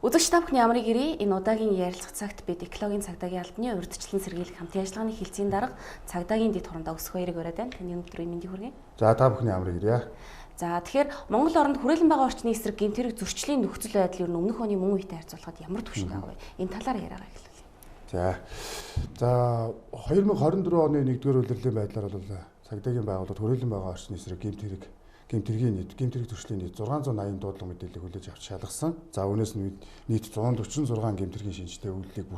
Үзэгч та бүхний амрыг ирээ. Энэ удаагийн ярилцах цагт бид экологийн цагдаагийн албаны урьдчилан сэргийлэх хамтын ажиллагааны хилцээний дарга цагдаагийн дэд хурандаа өсөх хоёрыг ураад байна. Таны өнөөдрийн мэндийг хүргэе. За та бүхний амрыг ирээ. За тэгэхээр Монгол оронд хүрээлэн байгаа орчны эсрэг гэмтэрэг зөрчлийн нөхцөл байдал ер нь өмнөх оны мөн үетэй харьцуулахад ямар түвшинтэй байгаа вэ? Энэ талаар яриагаа эхлүүлье. За 2024 оны 1-р улирлын байдлаар бол цагдаагийн байгууллагад хүрээлэн байгаа орчны эсрэг гэмтэрэг зөрчлийн нийт 680 дуудлага мэдээллийг хүлээж авч шалгасан. За үүнээс нь нийт 146 гэмтэргийн шинжтэй үйлдэлийг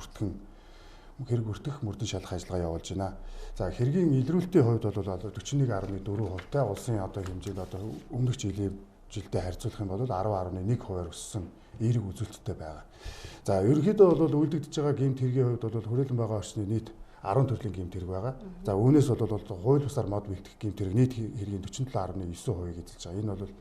бүртгэх мөрдөн шалгах ажиллагаа явуулж байна. За хэргийн илрүүлэлтийн хувьд бол 41.4%-тай улсын хэмжээнд өмнөх жилдээ харьцуулах юм бол 10.1% өссөн эерэг үзүүлэлттэй байгаа. За ерөнхийдөө бол үйлдэгдэж байгаа гэмт хэргийн хувьд бол хүрээлэн байгаа орчны нийт 10 төрлийн гэмт хэрэг байгаа. За үүнээс бол хууль бусаар мод бэлтгэх гэмт хэрэг нийт хэргийн 47.9%-ийг эзэлж байгаа. Энэ бол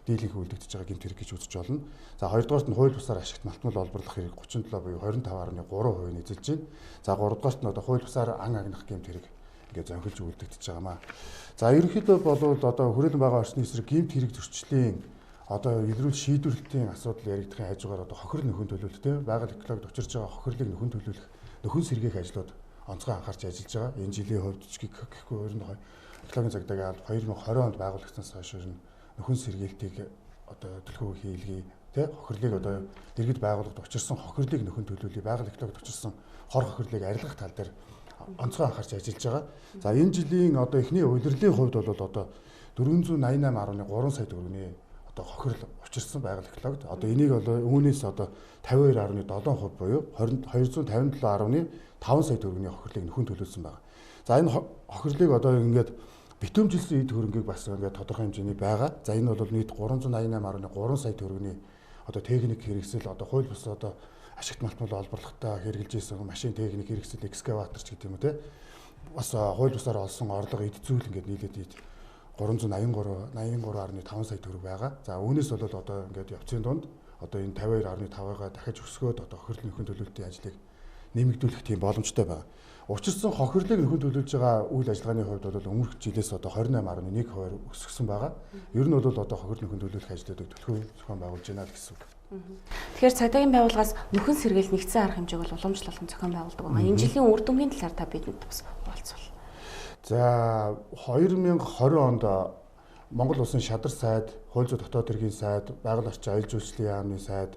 дийлэнх үйлдэгдэж байгаа гэмт хэрэг гэж үзэж болно. За хоёрдугаарт нь хууль бусаар ашигт малтмал олборлох хэрэг 37 буюу 25.3%-ийг эзэлж байна. За гуравдугаарт нь хууль бусаар ан агнах гэмт хэрэг ингээд зөнхөлж үйлдэгдэж байгаамаа. За ерөнхийдөө бол хүрээлэн байгаа орчны эсрэг гэмт хэрэг зөрчлийн илрүүл шийдвэрлэлтийн асуудал яригдахын хажуугаар хохирол нөхөн төлөвлөлттэй байгаль экологид учирж байгаа хохирлыг нөхөн төлөвлөх нөхөн сэргээх ажлууд онцгой анхаарч ажиллаж байгаа. Энэ жилийн хувьд ч гэхгүй экологийн цагдаагийн алба 2020 онд байгуулагдсанаас хойш нөхөн сэргээлтийг төлхөө хийлгэе. Хохирлыг дэргэд байгууллагад учирсан хохирлыг нөхөн төлөвлөе. Байгаль экологид учирсан хор хохирлыг арилгах тал дээр онцгой анхаарч ажиллаж байгаа. За энэ жилийн эхний улирлын хувьд бол 488.3 сая төгрөгийн хохирол учирсан байгаль экологид. Энийг үүнээс 52.7% буюу 257.5 сая төгрөгийн хохирлыг нөхөн төлөвлөсөн байна. За энэ хохирлыг ингээд битүүмжилсэн эд хөрөнгийг бас ингээд тодорхой хэмжээний байгаа. За энэ бол нийт 388.3 сая төгрөгийн техник хэрэгсэл хууль бус ашигт малтмал олборлохтой хэрэгжилж исэн машин техник хэрэгсэл экскаватор ч гэдэг юм те. Бас хууль бусаар олсон орлого эд зүйл ингээд нийлээд 383.5 сая төгрөг байгаа. За үүнээс бол ингээд явцын дунд энэ 52.5-аагаа дахиж өсгөөд хохирол нөхөн төлөвлөлтийн ажлыг нэмэгдүүлэх тийм боломжтой байна. Учирсан хохирлыг нөхөн төлөвлөж байгаа үйл ажиллагааны хувьд бол өмнөх жилээс 28.1% өсгсөн байгаа. Ер нь бол хохирол нөхөн төлөвлөх ажлуудыг төлхөө зохион байгуулж байна гэсэн үг. Тэгэхээр цагдаагийн байгууллагаас нөхөн сэргээл нэгдсэн арга хэмжээг бол уламжлалт зохион байгуулдаг байна. Энэ жилийн үр дүнгийн талаар та бидэнд бас хуваалцвал. За 2020 онд Монгол улсын шадар сайд, хууль зүйн дотоод хэргийн сайд, байгаль орчин аялал жуулчлалын яамны сайд,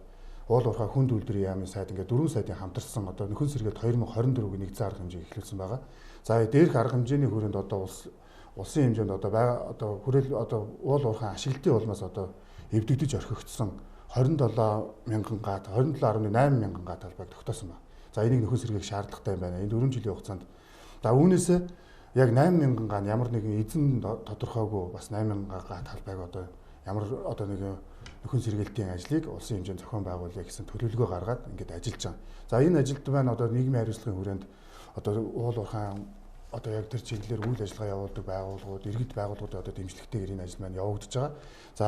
уул уурхай хүнд үйлдвэрийн яамны сайд ингээд 4 сайдын хамтарсан нөхөн сэргээд 2024-гийн нэгдсэн арга хэмжээг эхлүүлсэн байгаа. За дээрх арга хэмжээний хүрээнд улсын хэмжээнд уул уурхай ашиглалтын улмаас эвдэгдэж орхигдсон 27.8 мянган га талбайг тогтоосон байна. За энийг нөхөн сэргээх шаардлагатай юм байна. Энэ 4 жилийн хугацаанд үүнээс яг 8 мянган га ямар нэгэн эзэн тодорхойгүй бас 8 мянган га талбайг ямар нэг нөхөн сэргээлтийн ажлыг улсын хэмжээнд зохион байгуулъя гэсэн төлөвлөгөө гаргаад ингээд ажиллаж байгаа. За энэ ажилд байна нийгмийн хариуцлагын хүрээнд уул уурхай яг тэр чиглэлээр үйл ажиллагаа явуулдаг байгууллагууд, иргэд байгууллагууд дэмжлэгтэйгээр энэ ажил маань явагдаж байгаа. За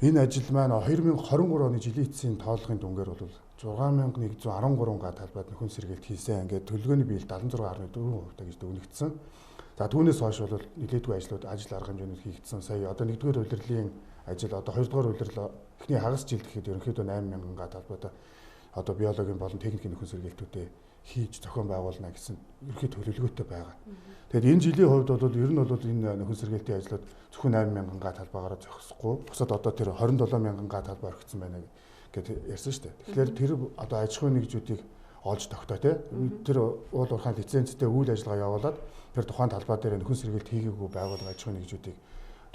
энэ ажил маань 2023 оны жилийн эцсийн тоолгын дүнгээр бол 6113 га талбайд нөхөн сэргээлт хийсэн. Ингээд төлөвлөгөөний биелэл 76.4% гэж дүгнэгдсэн. За түүнээс хойш бол нэлээдгүй ажил арга хэмжээнүүд хийгдсэн. Сая 1-р улирлын ажил 2-р улирал эхний хагас жилд гэхэд ерөнхийдөө 8 мянган га талбайд биологийн болон техникийн нөхөн сэргээлтүүдээ хийж зохион байгуулна гэсэн ерөнхий төлөвлөгөөтэй байгаа. Тэгэхээр энэ жилийн хувьд бол ер нь энэ нөхөн сэргээлтийн ажлууд зөвхөн 8 мянган га талбайгаараа зохисохгүй. Бусад тэр 27 мянган га талбай орхигдсон байна гэж ярьсан шүү дээ. Тэгэхээр тэр аж ахуйн нэгжүүдийг олж тогтоо тэр уул уурхай лицензтэй үйл ажиллагаа явуулаад тэр тухайн талбай дээр нөхөн сэргээлт хийгээгүй байгууллага аж ахуйн нэгжүүдийг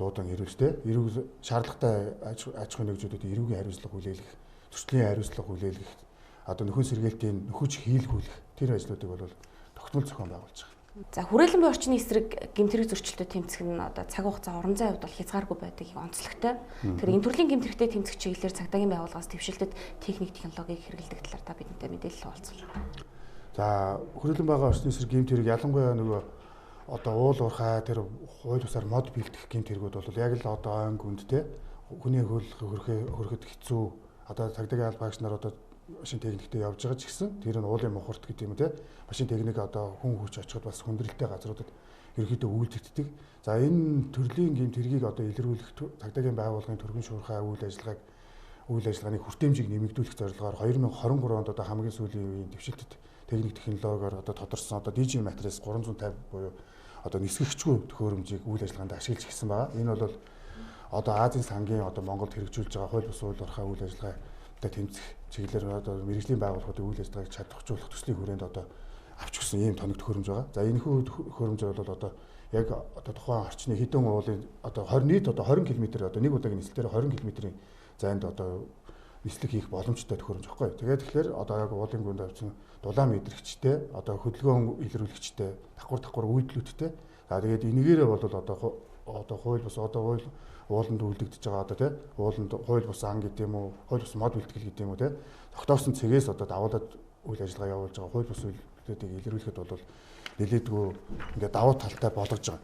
дуудан эрүүл шаардлагатай аж ахуйн нэгжүүдэд эрүүгийн хариуцлага хүлээлгэх, зөрчлийн хариуцлага хүлээлгэх, нөхөн сэргээлтийн нөхөж хийлгүүлэх тэр ажлуудыг бол тогтмол зохион байгуулж байгаа. За хүрээлэн буй орчны эсрэг гэмтэрэг зөрчилдөд тэмцэх нь цаг хугацаа орон зай хувьд бол хязгааргүй байдгийг онцлогтой. Тэр энэ төрлийн гэмтэрэгтэй тэмцэх чиглэлээр цагдаагийн байгууллагаас дэвшилтэд техник технологиг хэрэглэдэг талаар та бидэнтэй мэдээлэл хуваалцвал. За хүрээлэн байгаа орчны эсрэг гэмтэрэг ялангуяа уул уурхай тэр хууль бусаар мод бэлтгэх гэмт хэрэгүүд бол яг л айн гүндтэй хүний хөрөхөд хэцүү цагдаагийн албаагч нар машин техниктэй явж байгаа ч гэсэн тэр нь уулын мухарт гэдэг юм те машин техник хүн хүч очиход бас хүндрэлтэй газруудад ерөөхдөө үйлдэгддэг. За энэ төрлийн гэмт хэргийг илрүүлэх цагдаагийн байгууллагын төргөн шуурхай үйл ажиллагааг үйл ажиллагааны хүртээмжийг нэмэгдүүлэх зорилгоор 2023 онд одоо хамгийн сүүлийн үеийн дэвшилтэд техник технологиор одоо тодорсон одоо DG материалс 350 буюу одоо нисгэгчгүй төхөөрөмжийг үйл ажиллагаанд ашиглаж гисэн байгаа. Энэ бол одоо Азийн сангийн одоо Монголд хэрэгжүүлж байгаа хууль бус үйл орхой үйл ажиллагаатай тэмцэх чиглэлээр одоо мэрэгжлийн байгууллагуудын үйл ажиллагааг чадваржуулах төслийн хүрээнд одоо авч өгсөн ийм тоног төхөөрөмж байгаа. За энэ төхөөрөмж бол одоо яг одоо тухайн орчны хэдэн уулын одоо 20 км одоо нэг удаагийн нислэлээр 20 км-ийн зайд одоо нислэг хийх боломжтой төхөөрөмж байхгүй. Тэгэхээр одоо яг уулын гүнд авсан дулаан мэдрэгчтэй одоо хөдөлгөөн илрүүлэгчтэй давхар үйдлүүдтэй. За тэгээд энэгээрээ бол одоо хууль бус одоо ууланд үлдэгдэж байгаа одоо тий ууланд хууль бус ан гэдэг юм уу хууль бус мод бэлтгэл гэдэг юм уу тий тогтоосон цэгээс одоо давуулаад үйл ажиллагаа явуулж байгаа хууль бус үйлдэлүүдийг илрүүлэхэд бол нэлээдгүй ингээд давуу талтай болгож байгаа.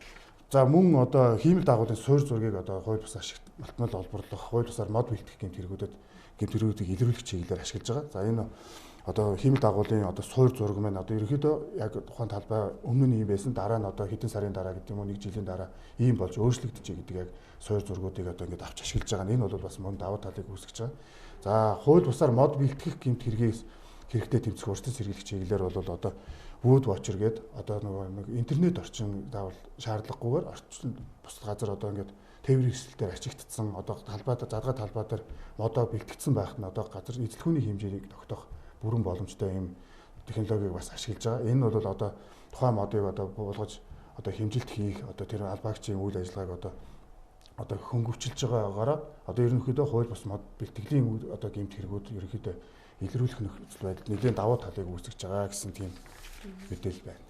За мөн одоо хиймэл дагуулын суурь зургийг одоо хууль бус ашигт малтмал олборлох хууль бусаар мод бэлтгэх гэмтэргүүдийг илрүүлэх чиглэлээр ашиглаж байгаа. За энэ одоо хиймэл дагуулын одоо суурь зураг маань одоо ерөөхдөө яг тухайн талбай өмнө нь ийм байсан дараа нь одоо хэдэн сарын дараа гэдэг юм уу нэг жилийн дараа ийм болж өөрчлөгдөж гэдэг яг суурь зургуудыг одоо ингээд авч ашиглаж байгаа. Энэ бол бас мөн давуу талыг үүсгэж байгаа. За хууль бусаар мод бэлтгэх гэмт хэрэгтэй тэмцэх урьдчилан сэргийлэх чиглэлээр бол одоо Wood Watcher гэдэг одоо нэг интернет орчин заавал шаардлагагүйгээр орчин бусад газар одоо ингээд тээврийн хэсэлтээр ачигдсан одоо задгаа талбай дээр модоо бэлтгэсэн байхад нь одоо газар эзлэхүүний хэмжээнийг тогтоох бүрэн боломжтой юм технологиг бас ашиглаж байгаа. Энэ бол одоо тухайн модыг одоо буулгаж одоо хэмжилт хийх одоо тэр албаагчийн үйл ажиллагааг одоо хөнгөвчилж байгаагаараа одоо ерөнхийдөө хууль бус мод бэлтгэлийн одоо гэмт хэрэгүүд ерөнхийдөө илрүүлэх нөхцөл байдал нэлээд давуу талыг үүсгэж байгаа гэсэн тийм мэдээлэл байна.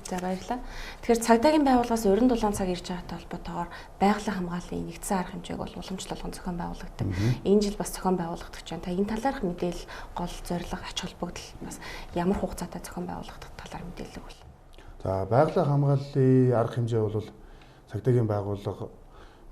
За баярлалаа. Тэгэхээр цагдаагийн байгууллагаас уран дулаан цаг ирж байгаатай холбоотойгоор байгалийн хамгааллын нэгдсэн арга хэмжээг бол уламжлалгын зохион байгуулагддаг. Энэ жил бас зохион байгуулагдах гэж байна. Та энэ талаарх мэдээлэл гол зорилго ач холбогдол бас ямар хугацаатай зохион байгуулагдах талаар мэдээлэл бол. За байгалийн хамгааллын арга хэмжээ бол цагдаагийн байгууллага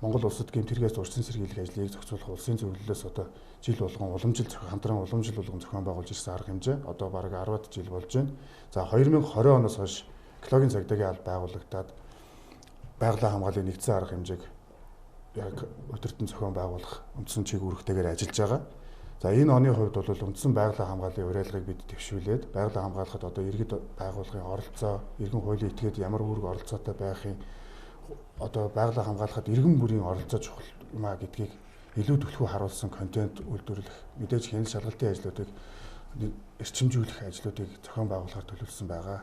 Монгол улсад гэмт хэрэгээс урьдчилан сэргийлэх ажлыг зохицуулах улсын зөвлөлөөс одоо жил болгон хамтран уламжил болгон зохион байгуулж ирсэн арга хэмжээ одоо бараг 10-аад жил болж байна. За 2020 оноос хойш экологийн цагдаагийн алба байгуулагдаад байгалийн хамгааллын нэгдсэн арга хэмжээг яг өдөртөн зохион байгуулах үндсэн чиг үүрэгтэйгээр ажиллаж байгаа. За энэ оны хувьд бол үндсэн байгалийн хамгааллын уриалгыг бид дэвшүүлээд байгалийн хамгаалахад одоо иргэд байгууллагын оролцоо, иргэн хуулийн этгээд ямар үүрэг оролцоотой байхын одоо байгалийн хамгаалахад иргэн бүрийн оролцоо чухал юм а гэдгийг илүү төлхөө харуулсан контент үйлдвэрлэх, мэдээж хяналт шалгалтын ажлуудыг эрчимжүүлэх ажлуудыг зохион байгуулахаар төлөвлөсөн байгаа.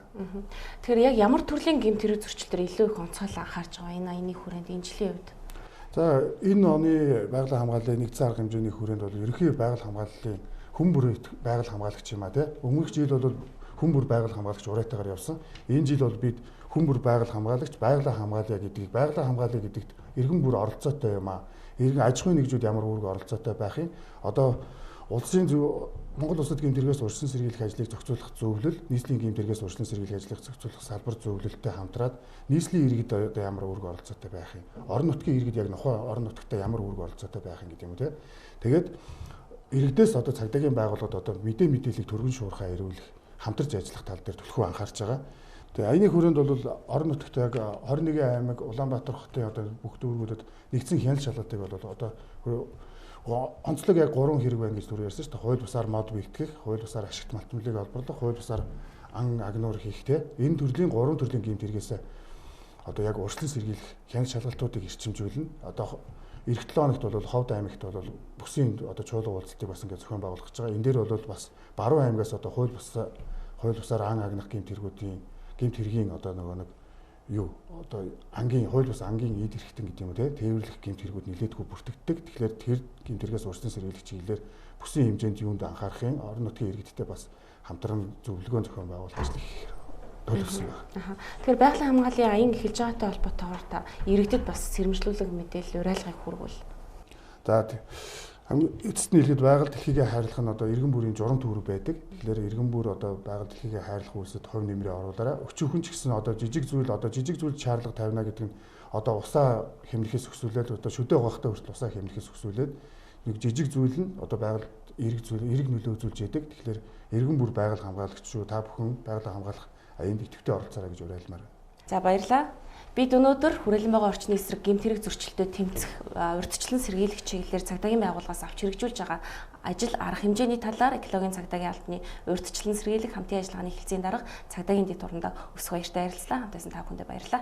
Тэгэхээр яг ямар төрлийн гэмт хэрэг зөрчилдөр илүү их онцгойлон анхаарч байгаа энэ аяны хүрээнд энэ жилийн үед? За энэ оны байгалийн хамгааллын нэгдсэн арга хэмжээний хүрээнд бол ерөнхий байгаль хамгааллын хүн бүр байгаль хамгаалагч юм а тий. Өмнөх жил бол хүн бүр байгаль хамгаалагч ураатайгаар явсан. Энэ жил бол бид хүн бүр байгаль хамгаалагч байгалийн хамгаалъя гэдгийг байгалийн хамгаалъя гэдэгт иргэн бүр оролцоотой юм а. Иргэн аж ахуйн нэгжүүд ямар үүрэг оролцоотой байх юм. Одоо улсын Монгол улсад гэмт хэрэгээс урьдчилан сэргийлэх ажлыг зохицуулах зөвлөл, нийслэлийн гэмт хэрэгээс урьдчилан сэргийлэх ажлыг зохицуулах салбар зөвлөлтөд хамтраад нийслэлийн иргэд одоо ямар үүрэг оролцоотой байх юм. Орон нутгийн иргэд яг нохой орон нутгтаа ямар үүрэг оролцоотой байх юм гэдэг юм те. Тэгээд иргэдээс одоо цагдаагийн байгууллагад одоо мэдээллийг түргэн шуурхаа ирүүлэх, хамтарч ажиллах тал дээр төлхөө анхаарч байгаа. Тэгээ аяны хүрээнд бол орон нутгт яг 21 аймаг Улаанбаатар хотын одоо бүх дүүргүүдэд нэгдсэн хяналт шалгалтыг бол одоо онцлог яг 3 хэрэг байна гэж түр ярьсан шүү дээ. Хууль бусаар мод бэлтгэх, хууль бусаар ашигт малтмлыг олборлох, хууль бусаар ан агнуур хийх те. Энэ төрлийн 3 төрлийн гэмт хэрэгээс одоо яг урьдчилан сэргийлэх хяналт шалгалтуудыг эрчимжүүлнэ. Одоо эх 7 хоногт бол Ховд аймагт бол бүсийн одоо чуулга уулзалтыг бас ингээд зохион байгуулах гэж байгаа. Энэ дээр бол бас Баруун аймгаас одоо хууль бусаар ан агнах гэмт хэргийн одоо нэг юу одоо ангийн хууль бус ангийн ийд хэрэгтэн гэдэг юм те тээвэрлэх гэмт хэрэгүүд нэлээдгүй бүртгэгддэг. Тэгэхээр тэр гэмт хэрэгээс урьдчилан сэргийлэх чиглэлээр бүсийн хэмжээнд юунд анхаарахын орон нутгийн иргэдтэй бас хамтран зөвлөгөө зохион байгуулах ажлыг төлөвлөсөн байна. Тэгэхээр байгалийн хамгааллын аян эхэлж байгаатай холбоотойгоор та иргэдэд бас сэрэмжлүүлэг мэдээлэл уриалгыг хүргүүл. За эцэст нь хэлэхэд байгаль дэлхийгээ хайрлах нь одоо иргэн бүрийн журам төвөрөг байдаг. Тэгэхээр иргэн бүр одоо байгаль дэлхийгээ хайрлах үйлсэд хувь нэмрээ оруулаарай. Өчүүхэн ч гэсэн одоо жижиг зүйл шаардлага тавина гэдэг нь одоо усаа хэмнэхээс өсвөлээд одоо шүдэ угаахтай хүртэл усаа хэмнэхээс өсвөлээд нэг жижиг зүйл нь одоо байгальд эрг нөлөө үзүүлж яадаг. Тэгэхээр иргэн бүр байгаль хамгаалагч шүү та бүхэн байгаль хамгаалах аянд идэвхтэй оролцоорой гэж уриалмаар байна. За баярлалаа. Бид өнөөдөр хүрээлэн байгаа орчны эсрэг гэмт хэрэг зөрчилдөд тэмцэх урьдчилан сэргийлэх чиглэлээр цагдаагийн байгууллагаас авч хэрэгжүүлж байгаа ажил арга хэмжээний талаар экологийн цагдаагийн албаны урьдчилан сэргийлэх хамтын ажиллагааны хэлцээний дарга цагдаагийн дэд туранда өсөх баяртай ярилцлаа. Хамтайсан та бүхэндээ баярлалаа.